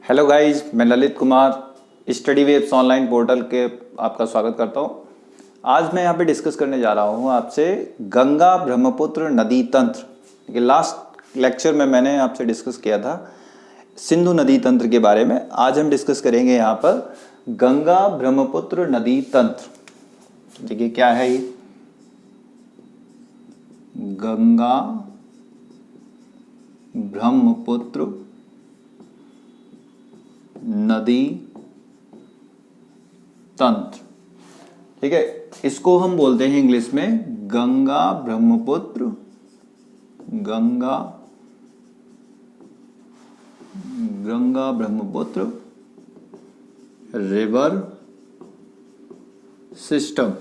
Hello guys, मैं Lalit Kumar study webs online portal के आपका स्वागत करता हूँ। आज मैं यहाँ पे डिस्कस करने जा रहा हूँ आपसे गंगा ब्रह्मपुत्र नदी तंत्र। लास्ट लेक्चर में मैंने आपसे डिस्कस किया था सिंधु नदी तंत्र के बारे में। आज हम डिस्कस करेंगे यहाँ पर गंगा ब्रह्मपुत्र नदी तंत्र। देखिए क्या है ये, गंगा ब्रह्मपुत्र नदी तंत्र। ठीक है, इसको हम बोलते हैं इंग्लिश में गंगा ब्रह्मपुत्र रिवर सिस्टम।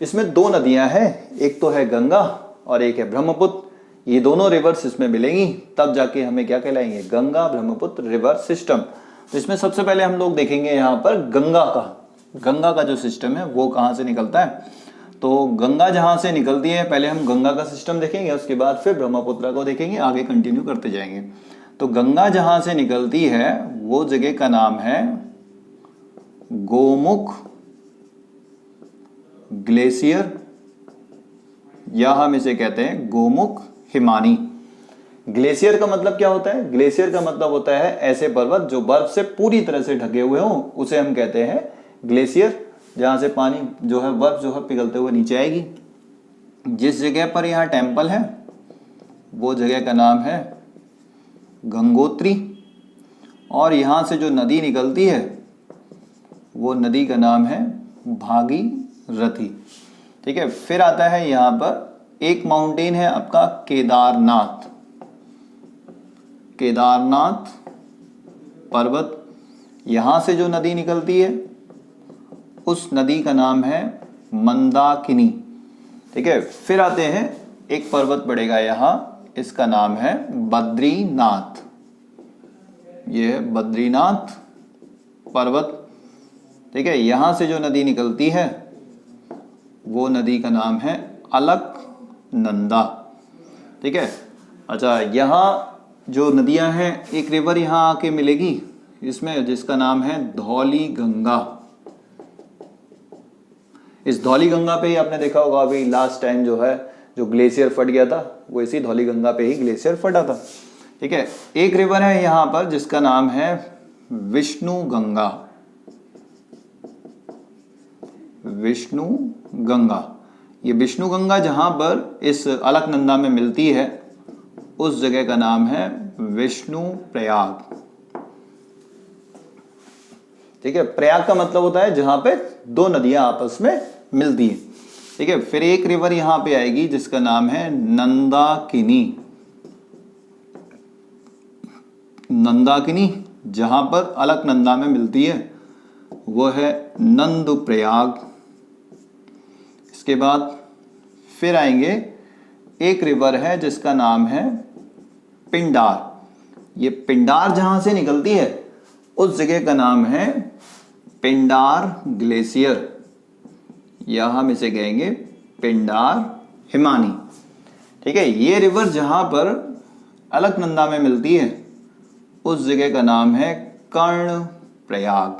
इसमें दो नदियां हैं, एक तो है गंगा और एक है ब्रह्मपुत्र। ये दोनों रिवर्स इसमें मिलेंगी तब जाके हमें क्या कहलाएंगे, गंगा ब्रह्मपुत्र रिवर सिस्टम। तो इसमें सबसे पहले हम लोग देखेंगे यहाँ पर गंगा का जो सिस्टम है वो कहाँ से निकलता है। तो गंगा जहाँ से निकलती है पहले हम गंगा का सिस्टम देखेंगे, उसके बाद फिर ब्रह्मपुत्र को देखेंगे, आगे कंटिन्यू करते जाएंगे। तो गंगा जहाँ से निकलती है वो जगह का नाम है गोमुख ग्लेशियर, या हम इसे कहते हैं गोमुख हिमानी। ग्लेशियर का मतलब क्या होता है? ग्लेशियर का मतलब होता है ऐसे पर्वत जो बर्फ से पूरी तरह से ढके हुए हों, उसे हम कहते हैं ग्लेशियर। जहां से पानी जो है, बर्फ जो है पिघलते हुए नीचे आएगी। जिस जगह पर यहाँ टेम्पल है वो जगह का नाम है गंगोत्री, और यहां से जो नदी निकलती है वो नदी का नाम है भागीरथी। ठीक है, फिर आता है यहां पर एक माउंटेन है आपका केदारनाथ पर्वत। यहां से जो नदी निकलती है उस नदी का नाम है मंदाकिनी। ठीक है, फिर आते हैं एक पर्वत पड़ेगा यहां, इसका नाम है बद्रीनाथ। ये है बद्रीनाथ पर्वत। ठीक है, यहां से जो नदी निकलती है वो नदी का नाम है अलकनंदा। ठीक है, अच्छा, यहाँ जो नदियां हैं, एक रिवर यहाँ आके मिलेगी इसमें जिसका नाम है धौली गंगा। इस धौली गंगा पे ही आपने देखा होगा अभी लास्ट टाइम जो है जो ग्लेशियर फट गया था वो इसी धौली गंगा पे ही ग्लेशियर फटा था। ठीक है, एक रिवर है यहाँ पर जिसका नाम है विष्णु गंगा। ये विष्णु गंगा जहां पर इस अलकनंदा में मिलती है उस जगह का नाम है विष्णु प्रयाग। ठीक है, प्रयाग का मतलब होता है जहां पे दो नदियां आपस में मिलती है। ठीक है, फिर एक रिवर यहां पे आएगी जिसका नाम है नंदाकिनी, जहां पर अलकनंदा में मिलती है वो है नंदप्रयाग। इसके बाद फिर आएंगे, एक रिवर है जिसका नाम है पिंडार। ये पिंडार जहां से निकलती है उस जगह का नाम है पिंडार ग्लेशियर, या हम इसे कहेंगे पिंडार हिमानी। ठीक है, ये रिवर जहां पर अलकनंदा में मिलती है उस जगह का नाम है कर्णप्रयाग।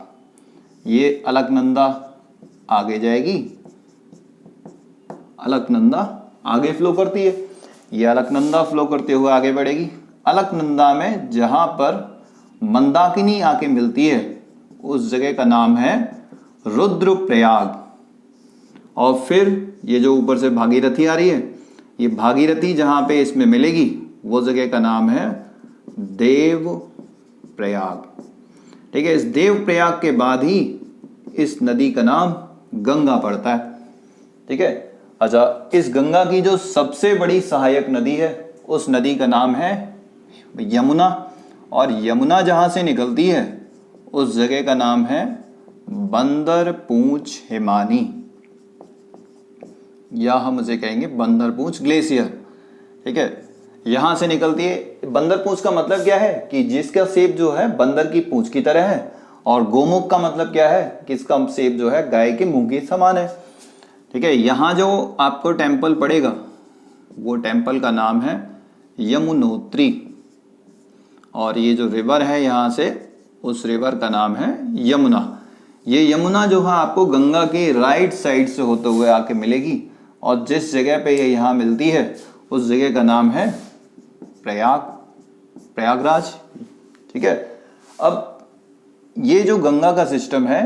ये अलकनंदा आगे जाएगी, अलकनंदा आगे फ्लो करती है, ये अलकनंदा फ्लो करते हुए आगे बढ़ेगी। अलकनंदा में जहां पर मंदाकिनी आके मिलती है उस जगह का नाम है रुद्रप्रयाग। और फिर ये जो ऊपर से भागीरथी आ रही है, ये भागीरथी जहां पे इसमें मिलेगी वो जगह का नाम है देवप्रयाग। ठीक है, इस देवप्रयाग के बाद ही इस नदी का नाम गंगा पड़ता है। ठीक है, अच्छा, इस गंगा की जो सबसे बड़ी सहायक नदी है उस नदी का नाम है यमुना, और यमुना जहां से निकलती है उस जगह का नाम है बंदरपूंछ हिमानी, या हम उसे कहेंगे बंदरपूंछ ग्लेशियर। ठीक है, यहां से निकलती है। बंदरपूंछ का मतलब क्या है कि जिसका शेप जो है बंदर की पूंछ की तरह है, और गोमुख का मतलब क्या है कि इसका शेप जो है गाय के मुंह के समान है। ठीक है, यहां जो आपको टेम्पल पड़ेगा वो टेम्पल का नाम है यमुनोत्री, और ये जो रिवर है यहाँ से, उस रिवर का नाम है यमुना। ये यमुना जो है आपको गंगा के राइट साइड से होते हुए आके मिलेगी, और जिस जगह पे ये यहाँ मिलती है उस जगह का नाम है प्रयागराज। ठीक है। अब ये जो गंगा का सिस्टम है,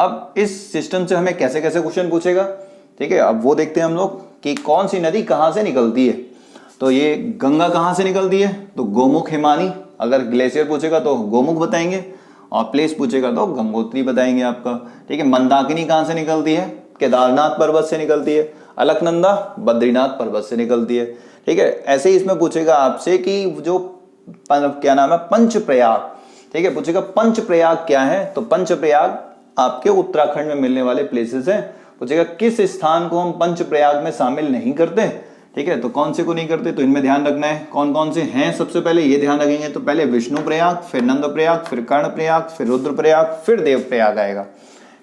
अब इस सिस्टम से हमें कैसे कैसे क्वेश्चन पूछेगा, ठीक है, अब वो देखते हैं हम लोग कि कौन सी नदी कहाँ से निकलती है। तो ये गंगा कहाँ से निकलती है, तो गोमुख हिमानी, अगर ग्लेशियर पूछेगा तो गोमुख बताएंगे, और प्लेस पूछेगा तो गंगोत्री बताएंगे आपका। ठीक है। मंदाकिनी कहाँ से निकलती है, केदारनाथ पर्वत से निकलती है। अलकनंदा बद्रीनाथ पर्वत से निकलती है। ठीक है। ऐसे ही इसमें पूछेगा आपसे कि जो क्या नाम है, पंचप्रयाग। ठीक है, पूछेगा पंचप्रयाग क्या है, तो पंचप्रयाग आपके उत्तराखंड में मिलने वाले प्लेसेस हैं। पूछेगा किस स्थान को हम पंचप्रयाग में शामिल नहीं करते। ठीक है, तो कौन से को नहीं करते, तो इनमें ध्यान रखना है कौन कौन से हैं। सबसे पहले ये ध्यान रखेंगे, तो पहले विष्णु प्रयाग, फिर नंद प्रयाग, फिर कर्ण प्रयाग, फिर रुद्र प्रयाग, फिर देव प्रयाग आएगा।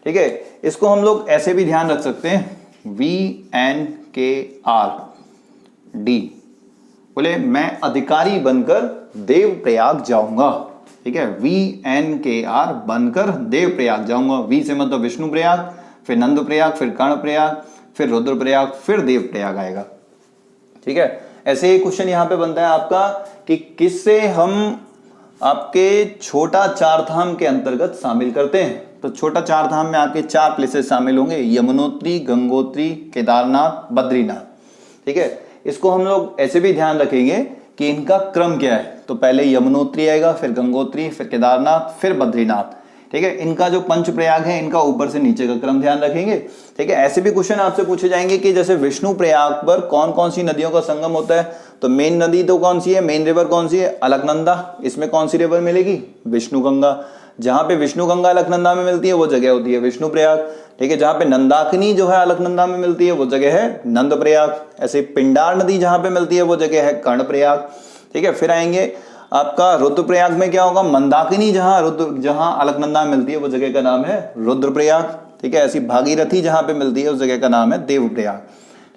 ठीक है। इसको हम लोग ऐसे भी ध्यान रख सकते हैं, VNKRD, बोले मैं अधिकारी बनकर देव प्रयाग जाऊंगा। ठीक है, VNKR बनकर देव प्रयाग जाऊंगा। वी से मतलब विष्णु प्रयाग, फिर नंद प्रयाग, फिर कर्ण प्रयाग, फिर रुद्र प्रयाग, फिर देव प्रयाग आएगा। ठीक है। ऐसे ही क्वेश्चन यहां पे बनता है आपका कि किससे हम आपके छोटा चार धाम के अंतर्गत शामिल करते हैं। तो छोटा चार धाम में आपके 4 प्लेसेस शामिल होंगे, यमुनोत्री, गंगोत्री, केदारनाथ, बद्रीनाथ। ठीक है। इसको हम लोग ऐसे भी ध्यान रखेंगे कि इनका क्रम क्या है, तो पहले यमुनोत्री आएगा, फिर गंगोत्री, फिर केदारनाथ, फिर बद्रीनाथ। ठीक है। इनका जो पंच प्रयाग है, इनका ऊपर से नीचे का क्रम ध्यान रखेंगे। ठीक है। ऐसे भी क्वेश्चन आपसे पूछे जाएंगे कि जैसे विष्णु प्रयाग पर कौन कौन सी नदियों का संगम होता है, तो मेन नदी तो कौन सी है, मेन रिवर कौन सी है, अलकनंदा। इसमें कौन सी रिवर मिलेगी, विष्णु गंगा। जहां पे विष्णु गंगा अलकनंदा में मिलती है वो जगह होती है विष्णु प्रयाग। ठीक है। जहां पे नंदाकिनी जो है अलकनंदा में मिलती है वो जगह है नंद प्रयाग। ऐसे पिंडार नदी जहां पे मिलती है वो जगह है कर्ण प्रयाग। ठीक है। फिर आएंगे आपका रुद्रप्रयाग में क्या होगा, मंदाकिनी जहां अलकनंदा मिलती है वो जगह का नाम है रुद्रप्रयाग। ठीक है। ऐसी भागीरथी जहां पे मिलती है उस जगह का नाम है देवप्रयाग।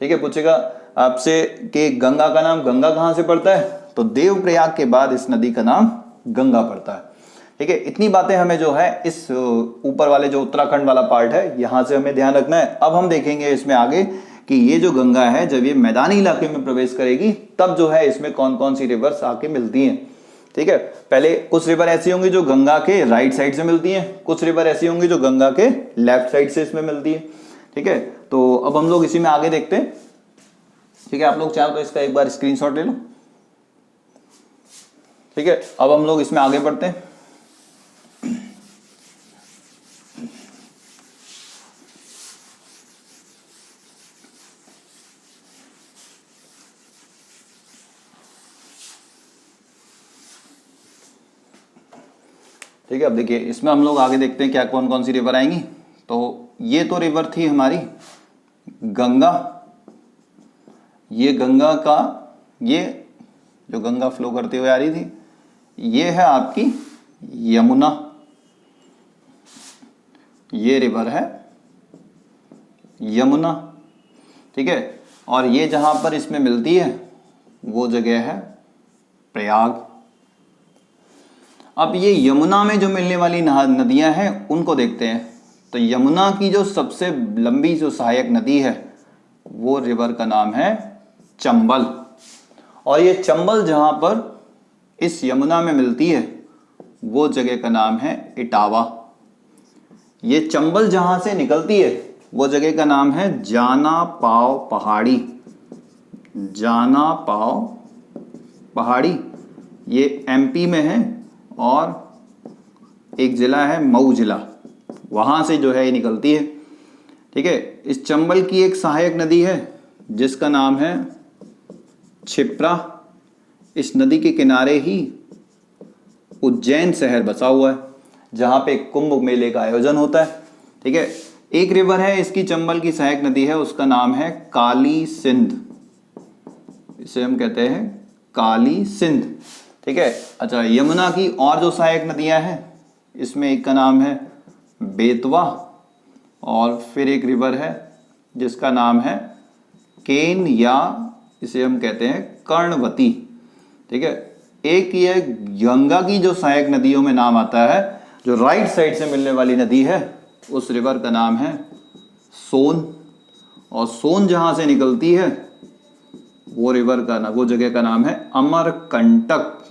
ठीक है। पूछेगा आपसे कि गंगा का नाम, गंगा कहां से पड़ता है, तो देवप्रयाग के बाद इस नदी का नाम गंगा पड़ता है। ठीक है। इतनी बातें हमें जो है इस ऊपर वाले जो उत्तराखंड वाला पार्ट है यहां से हमें ध्यान रखना है। अब हम देखेंगे इसमें आगे कि ये जो गंगा है जब ये मैदानी इलाके में प्रवेश करेगी तब जो है इसमें कौन कौन सी रिवर्स आके मिलती हैं। ठीक है। पहले कुछ रिवर ऐसी होंगी जो गंगा के राइट साइड से मिलती हैं, कुछ रिवर ऐसी होंगी जो गंगा के लेफ्ट साइड से इसमें मिलती है। ठीक है। तो अब हम लोग इसी में आगे देखते हैं। ठीक है। आप लोग चाहो तो इसका एक बार स्क्रीनशॉट ले लो। ठीक है। अब हम लोग इसमें आगे बढ़ते हैं। ठीक है। अब देखिए इसमें हम लोग आगे देखते हैं क्या कौन कौन सी रिवर आएंगी। तो ये तो रिवर थी हमारी गंगा। ये गंगा का, ये जो गंगा फ्लो करते हुए आ रही थी, ये है आपकी यमुना। ये रिवर है यमुना। ठीक है। और ये जहां पर इसमें मिलती है वो जगह है प्रयाग। अब ये यमुना में जो मिलने वाली नदियां हैं उनको देखते हैं। तो यमुना की जो सबसे लंबी जो सहायक नदी है वो रिवर का नाम है चंबल। और ये चंबल जहां पर इस यमुना में मिलती है वो जगह का नाम है इटावा। ये चंबल जहां से निकलती है वो जगह का नाम है जाना पाव पहाड़ी। जाना पाव पहाड़ी ये MP में है, और एक जिला है मऊ जिला, वहां से जो है ये निकलती है। ठीक है। इस चंबल की एक सहायक नदी है जिसका नाम है क्षिप्रा। इस नदी के किनारे ही उज्जैन शहर बसा हुआ है जहां पे कुंभ मेले का आयोजन होता है। ठीक है। एक रिवर है इसकी चंबल की सहायक नदी है, उसका नाम है काली सिंध। इसे हम कहते हैं काली सिंध। ठीक है। अच्छा, यमुना की और जो सहायक नदियां हैं इसमें एक का नाम है बेतवा, और फिर एक रिवर है जिसका नाम है केन, या इसे हम कहते हैं कर्णवती। ठीक है। एक ये गंगा की जो सहायक नदियों में नाम आता है, जो राइट साइड से मिलने वाली नदी है, उस रिवर का नाम है सोन। और सोन जहां से निकलती है वो रिवर का ना वो जगह का नाम है अमरकंटक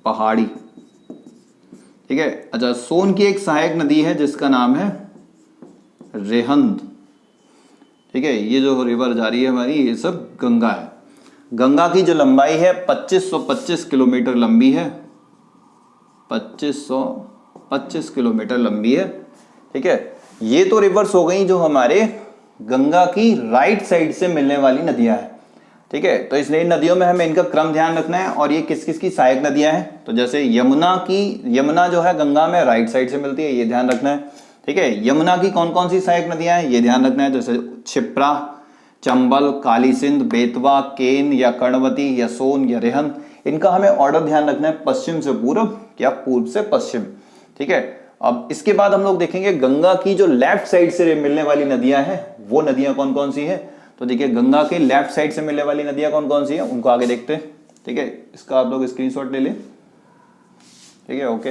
पहाड़ी। ठीक है। अच्छा, सोन की एक सहायक नदी है जिसका नाम है रेहंद। ठीक है। ये जो रिवर जा रही है हमारी, ये सब गंगा है। गंगा की जो लंबाई है 2525 किलोमीटर लंबी है, 2525 किलोमीटर लंबी है। ठीक है। ये तो रिवर्स हो गई जो हमारे गंगा की राइट साइड से मिलने वाली नदियां हैं। ठीक है। तो इसलिए इन नदियों में हमें इनका क्रम ध्यान रखना है। और ये किस किस की सहायक नदियां हैं, तो जैसे यमुना जो है गंगा में राइट साइड से मिलती है, ये ध्यान रखना है। ठीक है। यमुना की कौन कौन सी सहायक नदियां हैं, ये ध्यान रखना है। जैसे क्षिप्रा, चंबल, काली सिंध, बेतवा, केन या कर्णवती या सोन या रेहन, इनका हमें ऑर्डर ध्यान रखना है, पश्चिम से पूर्व या पूर्व से पश्चिम। ठीक है। अब इसके बाद हम लोग देखेंगे गंगा की जो लेफ्ट साइड से मिलने वाली नदियां हैं, वो नदियां कौन कौन सी है। तो देखिए, गंगा के लेफ्ट साइड से मिलने वाली नदियां कौन कौन सी है, उनको आगे देखते हैं। ठीक है। इसका आप लोग स्क्रीनशॉट ले लें। ठीक है। ओके।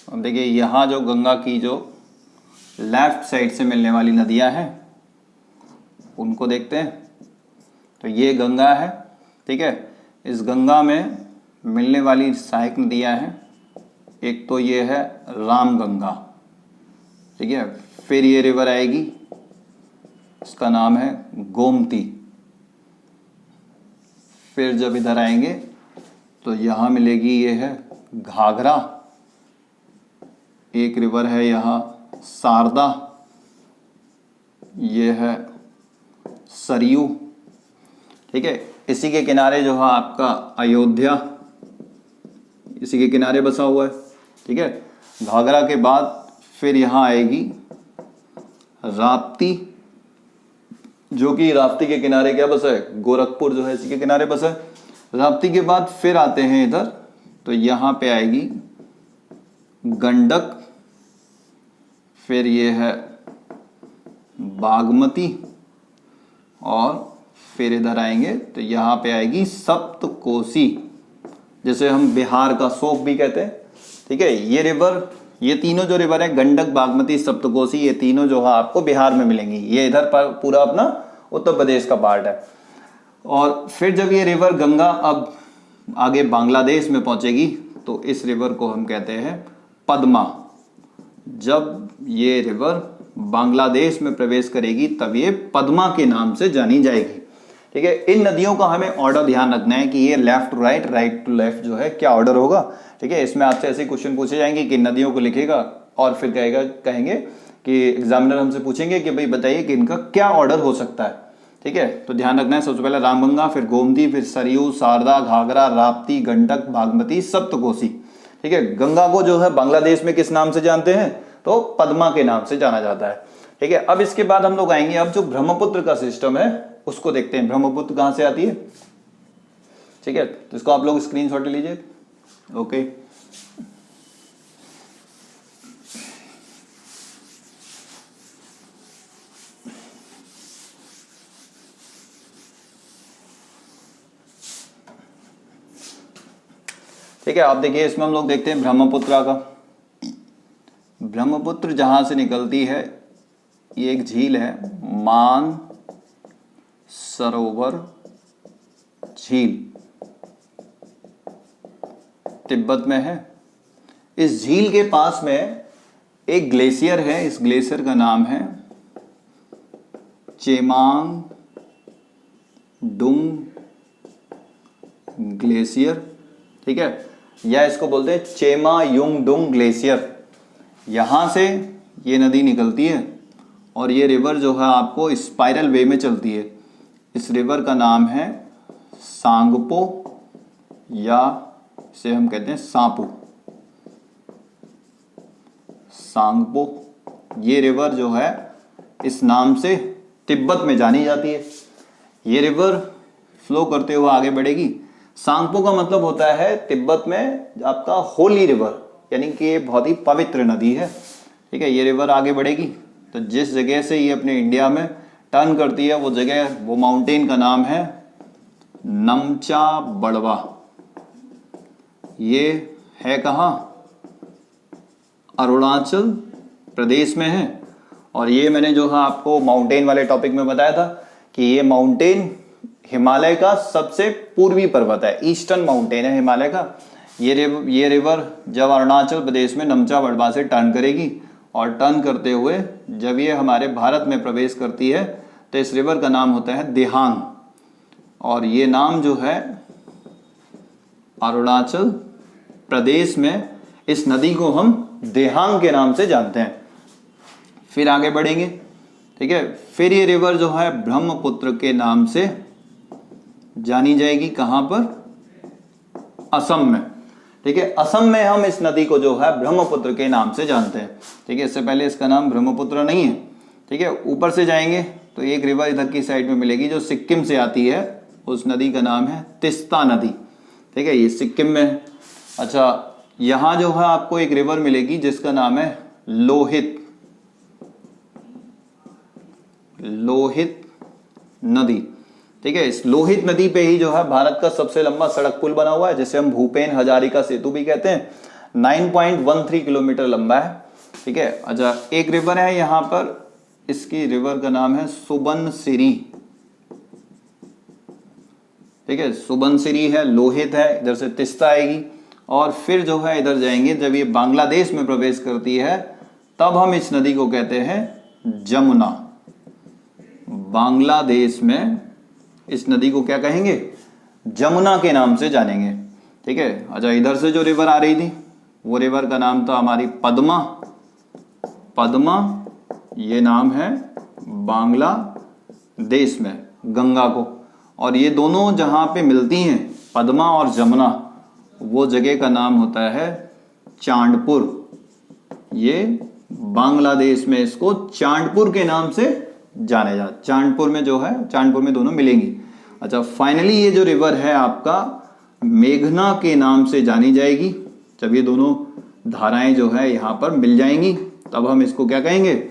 अब देखिए, यहां जो गंगा की जो लेफ्ट साइड से मिलने वाली नदियां हैं उनको देखते हैं। तो ये गंगा है। ठीक है। इस गंगा में मिलने वाली सहायक नदियां हैं, एक तो ये है रामगंगा। ठीक है। फिर ये रिवर आएगी, इसका नाम है गोमती। फिर जब इधर आएंगे तो यहां मिलेगी, ये है घाघरा। एक रिवर है यहां शारदा, ये है सरयू। ठीक है। इसी के किनारे जो है आपका अयोध्या, इसी के किनारे बसा हुआ है। ठीक है। घाघरा के बाद फिर यहां आएगी राप्ती, जो कि राप्ती के किनारे क्या बसा है, गोरखपुर जो है इसी के किनारे बसा है। राप्ती के बाद फिर आते हैं इधर, तो यहां पे आएगी गंडक। फिर ये है बागमती, और फिर इधर आएंगे तो यहाँ पे आएगी सप्तकोसी, जैसे हम बिहार का शोक भी कहते हैं। ठीक है। ये रिवर, ये तीनों जो रिवर है, गंडक, बागमती, सप्तकोसी, ये तीनों जो है आपको बिहार में मिलेंगी। ये इधर पर पूरा अपना उत्तर प्रदेश का पार्ट है। और फिर जब ये रिवर गंगा अब आगे बांग्लादेश में पहुंचेगी तो इस रिवर को हम कहते हैं पद्मा। जब ये रिवर बांग्लादेश में प्रवेश करेगी तब ये पद्मा के नाम से जानी जाएगी। ठीक है। इन नदियों का हमें ऑर्डर ध्यान रखना है कि ये left to right, right to left जो है क्या ऑर्डर होगा। ठीक है। इसमें आपसे ऐसे क्वेश्चन पूछे जाएंगे कि नदियों को लिखेगा और फिर कहेंगे कि एग्जामिनर हमसे पूछेंगे कि भाई बताइए कि इनका क्या ऑर्डर हो सकता है। ठीक है। तो ध्यान रखना है, सबसे पहले रामगंगा, फिर गोमती, फिर सरयू, शारदा, घाघरा, राप्ती, गंडक, बागमती, सप्तकोसी। ठीक है। गंगा को जो है बांग्लादेश में किस नाम से जानते हैं, तो पद्मा के नाम से जाना जाता है। ठीक है। अब इसके बाद हम लोग आएंगे, अब जो ब्रह्मपुत्र का सिस्टम है उसको देखते हैं। ब्रह्मपुत्र कहां से आती है। ठीक है। तो इसको आप लोग स्क्रीनशॉट ले लीजिए। ओके। ठीक है। आप देखिए, इसमें हम लोग देखते हैं ब्रह्मपुत्र का। ब्रह्मपुत्र जहां से निकलती है, ये एक झील है, मान सरोवर झील, तिब्बत में है। इस झील के पास में एक ग्लेशियर है, इस ग्लेशियर का नाम है चेमांग डुंग ग्लेशियर। ठीक है। या इसको बोलते हैं चेमा युंग डुंग ग्लेशियर। यहां से ये नदी निकलती है और ये रिवर जो है आपको स्पाइरल वे में चलती है। इस रिवर का नाम है सांगपो, या इसे हम कहते हैं सांपू, सांगपो। ये रिवर जो है इस नाम से तिब्बत में जानी जाती है। ये रिवर फ्लो करते हुए आगे बढ़ेगी। सांगपो का मतलब होता है तिब्बत में आपका होली रिवर, यानी कि ये बहुत ही पवित्र नदी है। ठीक है, ये रिवर आगे बढ़ेगी तो जिस जगह से ये अपने इंडिया में टर्न करती है वो जगह, वो माउंटेन का नाम है नमचा बड़वा। ये है कहाँ? अरुणाचल प्रदेश में है। और ये मैंने जो है आपको माउंटेन वाले टॉपिक में बताया था कि ये माउंटेन हिमालय का सबसे पूर्वी पर्वत है, ईस्टर्न माउंटेन है हिमालय का। ये रिवर जब अरुणाचल प्रदेश में नमचा बड़वा से टर्न करेगी और टर्न करते हुए जब ये हमारे भारत में प्रवेश करती है तो इस रिवर का नाम होता है देहांग। और ये नाम जो है अरुणाचल प्रदेश में इस नदी को हम देहांग के नाम से जानते हैं। फिर आगे बढ़ेंगे, ठीक है। फिर ये रिवर जो है ब्रह्मपुत्र के नाम से जानी जाएगी। कहां पर? असम में, ठीक है। असम में हम इस नदी को जो है ब्रह्मपुत्र के नाम से जानते हैं, ठीक है। इससे पहले इसका नाम ब्रह्मपुत्र नहीं है, ठीक है। ऊपर से जाएंगे तो एक रिवर इधर की साइड में मिलेगी जो सिक्किम से आती है, उस नदी का नाम है तिस्ता नदी, ठीक है। ये सिक्किम में है। अच्छा, यहां जो है आपको एक रिवर मिलेगी जिसका नाम है लोहित नदी, ठीक है। इस लोहित नदी पे ही जो है भारत का सबसे लंबा सड़क पुल बना हुआ है जिसे हम भूपेन हजारिका सेतु भी कहते हैं। 9.13 किलोमीटर लंबा है, ठीक है। अच्छा, एक रिवर है यहां पर, इसकी रिवर का नाम है सुबनसिरी, ठीक है। सुबनसिरी है, लोहित है, इधर से तिस्ता आएगी और फिर जो है इधर जाएंगे। जब ये बांग्लादेश में प्रवेश करती है तब हम इस नदी को कहते हैं जमुना। बांग्लादेश में इस नदी को क्या कहेंगे? जमुना के नाम से जानेंगे, ठीक है। अच्छा, इधर से जो रिवर आ रही थी वो रिवर का नाम था हमारी पद्मा। ये नाम है बांग्लादेश में गंगा को। और ये दोनों जहां पे मिलती हैं, पद्मा और जमुना, वो जगह का नाम होता है चांदपुर। ये बांग्लादेश में इसको चांदपुर के नाम से जाने जा, चांदपुर में जो है, चांदपुर में दोनों मिलेंगी। अच्छा, फाइनली ये जो रिवर है आपका मेघना के नाम से जानी जाएगी। जब ये दोनों धाराएं जो है यहाँ पर मिल जाएंगी तब हम इसको क्या कहेंगे?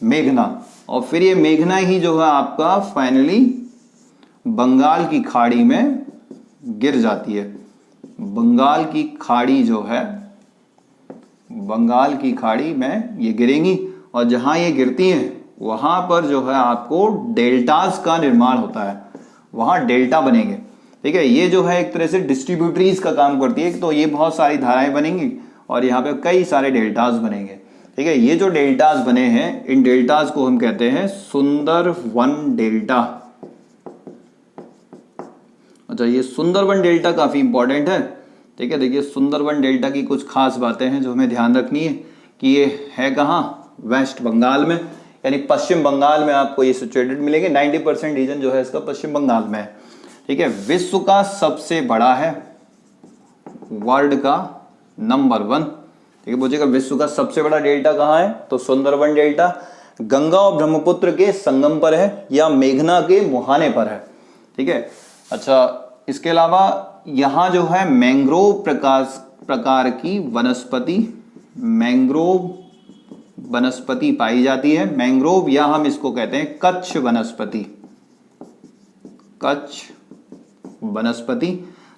मेघना। और फिर ये मेघना ही जो है आपका फाइनली बंगाल की खाड़ी में गिर जाती है। बंगाल की खाड़ी जो है, बंगाल की खाड़ी में ये गिरेंगी और जहां ये गिरती हैं वहां पर जो है आपको डेल्टास का निर्माण होता है, वहां डेल्टा बनेंगे, ठीक है। ये जो है एक तरह से डिस्ट्रीब्यूटरीज का काम करती है, तो ये बहुत सारी धाराएं बनेंगी और यहाँ पे कई सारे डेल्टास बनेंगे, ठीक है। ये जो डेल्टास बने हैं, इन डेल्टास को हम कहते हैं सुंदरवन डेल्टा। अच्छा, ये सुंदरवन डेल्टा काफी इंपॉर्टेंट है, ठीक है। देखिए, सुंदरवन डेल्टा की कुछ खास बातें हैं जो हमें ध्यान रखनी है कि ये है कहाँ? वेस्ट बंगाल में, यानी पश्चिम बंगाल में आपको ये सिचुएटेड मिलेंगे। 90% रीजन जो है इसका पश्चिम बंगाल में है, ठीक है। विश्व का सबसे बड़ा है, वर्ल्ड का नंबर 1, ठीक है। पूछेगा विश्व का सबसे बड़ा डेल्टा कहाँ है, तो सुंदरवन डेल्टा गंगा और ब्रह्मपुत्र के संगम पर है या मेघना के मुहाने पर है, ठीक है। अच्छा, इसके अलावा यहाँ जो है मैंग्रोव प्रकार की मैंग्रोव वनस्पति पाई जाती है। मैंग्रोव, या हम इसको कहते हैं कच्छ वनस्पति,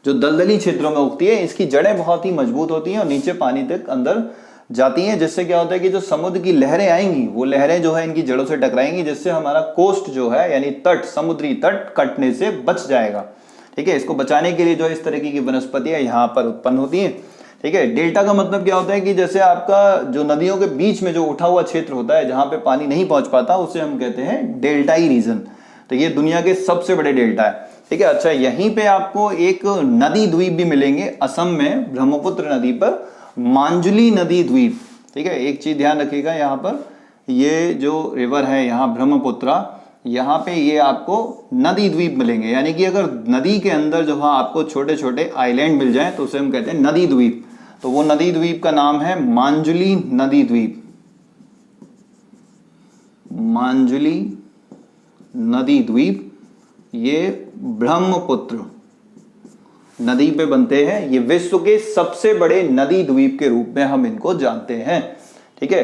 जो दलदली क्षेत्रों में उगती है। इसकी जड़ें बहुत ही मजबूत होती हैं और नीचे पानी तक अंदर जाती हैं, जिससे क्या होता है कि जो समुद्र की लहरें आएंगी वो लहरें जो है इनकी जड़ों से टकराएंगी, जिससे हमारा कोस्ट जो है यानी तट, समुद्री तट कटने से बच जाएगा, ठीक है। इसको बचाने के लिए जो इस तरीके की वनस्पतियां यहाँ पर उत्पन्न होती हैं, ठीक है। डेल्टा का मतलब क्या होता है कि जैसे आपका जो नदियों के बीच में जो उठा हुआ क्षेत्र होता है जहां पे पानी नहीं पहुंच पाता, उसे हम कहते हैं डेल्टाई रीजन। तो ये दुनिया के सबसे बड़े डेल्टा है, ठीक है। अच्छा, यहीं पे आपको एक नदी द्वीप भी मिलेंगे असम में, ब्रह्मपुत्र नदी पर मांजुली नदी द्वीप, ठीक है। एक चीज ध्यान रखिएगा, यहाँ पर ये जो रिवर है यहाँ ब्रह्मपुत्रा, यहाँ पे ये आपको नदी द्वीप मिलेंगे। यानी कि अगर नदी के अंदर जो है आपको छोटे छोटे आइलैंड मिल जाए तो उसे हम कहते हैं नदी द्वीप। तो वो नदी द्वीप का नाम है मांजुली नदी द्वीप। मांजुली नदी द्वीप ये ब्रह्मपुत्र नदी पे बनते हैं। ये विश्व के सबसे बड़े नदी द्वीप के रूप में हम इनको जानते हैं, ठीक है।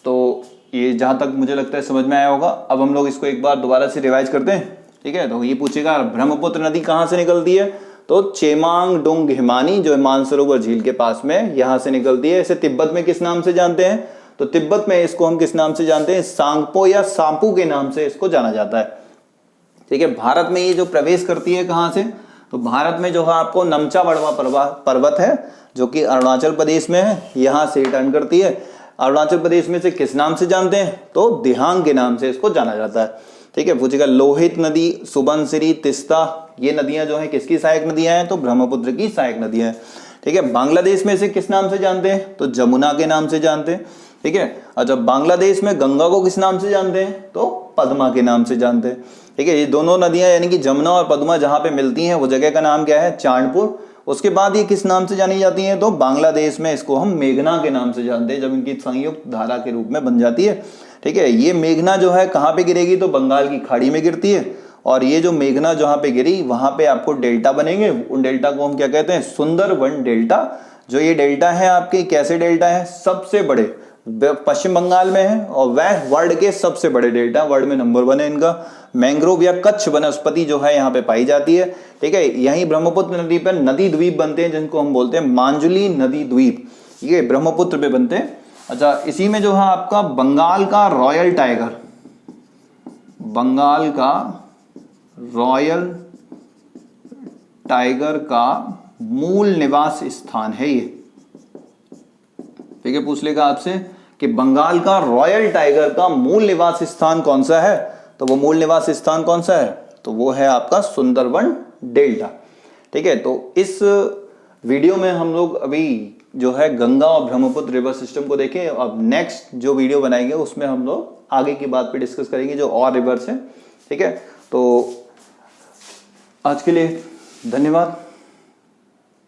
तो ये जहाँ तक मुझे लगता है समझ में आया होगा। अब हम लोग इसको एक बार दोबारा से रिवाइज करते हैं, ठीक है। तो ये पूछेगा ब्रह्मपुत्र नदी कहाँ से निकलती है, तो चेमांगडुंग हिमानी जो मानसरोवर झील के पास में यहाँ से निकलती है। इसे तिब्बत में किस नाम से जानते हैं, तो तिब्बत में इसको हम किस नाम से जानते हैं, सांगपो या सांपू के नाम से इसको जाना जाता है, ठीक है। भारत में ये जो प्रवेश करती है कहाँ से, तो भारत में जो है आपको नमचा बड़वा पर्वत है जो कि अरुणाचल प्रदेश में है, यहाँ से टर्न करती है। अरुणाचल प्रदेश में से किस नाम से जानते हैं, तो दिहांग के नाम से इसको जाना जाता है, ठीक है। पूछेगा लोहित नदी, सुबनसिरी, तिस्ता, ये नदियां जो है किसकी सहायक नदियां हैं, तो ब्रह्मपुत्र की सहायक नदियां हैं, ठीक है। बांग्लादेश में से किस नाम से जानते हैं, तो जमुना के नाम से जानते हैं, ठीक है। और जब बांग्लादेश में गंगा को किस नाम से जानते हैं, तो पद्मा के नाम से जानते हैं, ठीक है। ये दोनों नदियां यानी कि जमुना और पद्मा जहां पे मिलती हैं वो जगह का नाम क्या है, चांदपुर। उसके बाद ये किस नाम से जानी जाती हैं, तो बांग्लादेश में इसको हम मेघना के नाम से जानते हैं, जब इनकी संयुक्त धारा के रूप में बन जाती है, ठीक है। ये मेघना जो है कहाँ पे गिरेगी, तो बंगाल की खाड़ी में गिरती है। और ये जो मेघना जहाँ पे गिरी वहां पे आपको डेल्टा बनेंगे, उन डेल्टा को हम क्या कहते हैं, सुंदरवन डेल्टा। जो ये डेल्टा है आपके कैसे डेल्टा है, सबसे बड़े पश्चिम बंगाल में है और वह वर्ल्ड के सबसे बड़े डेल्टा, वर्ल्ड में नंबर 1 है इनका। मैंग्रोव या कच्छ वनस्पति जो है यहाँ पे पाई जाती है, ठीक है। यही ब्रह्मपुत्र नदी पर नदी द्वीप बनते हैं जिनको हम बोलते हैं मांजुली नदी द्वीप, ये ब्रह्मपुत्र पे बनते हैं। अच्छा, इसी में जो है आपका बंगाल का रॉयल टाइगर, बंगाल का रॉयल टाइगर का मूल निवास स्थान है ये, ठीक है। पूछ लेगा आपसे कि बंगाल का रॉयल टाइगर का मूल निवास स्थान कौन सा है, तो वो मूल निवास स्थान कौन सा है, तो वो है आपका सुंदरवन डेल्टा, ठीक है। तो इस वीडियो में हम लोग अभी जो है गंगा और ब्रह्मपुत्र रिवर सिस्टम को देखें। अब नेक्स्ट जो वीडियो बनाएंगे उसमें हम लोग आगे की बात पे डिस्कस करेंगे जो और रिवर्स है, ठीक है। तो आज के लिए धन्यवाद।